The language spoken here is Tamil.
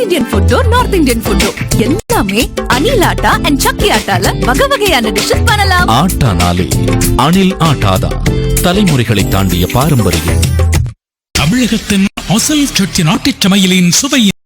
இந்தியன் ஃபுட்டோ நார்த் இந்தியன் ஃபுட்டோ எல்லாமே அணில் ஆட்டா அண்ட் சக்கி ஆட்டால வகை வகையான டிஷ்ஷஸ் பண்ணலாம். ஆட்டானாலே அணில் ஆட்டாதான். தலைமுறைகளை தாண்டிய பாரம்பரியம். தமிழகத்தின் அசல் சட்டி நாட்டுச் சமையலின் சுவையின்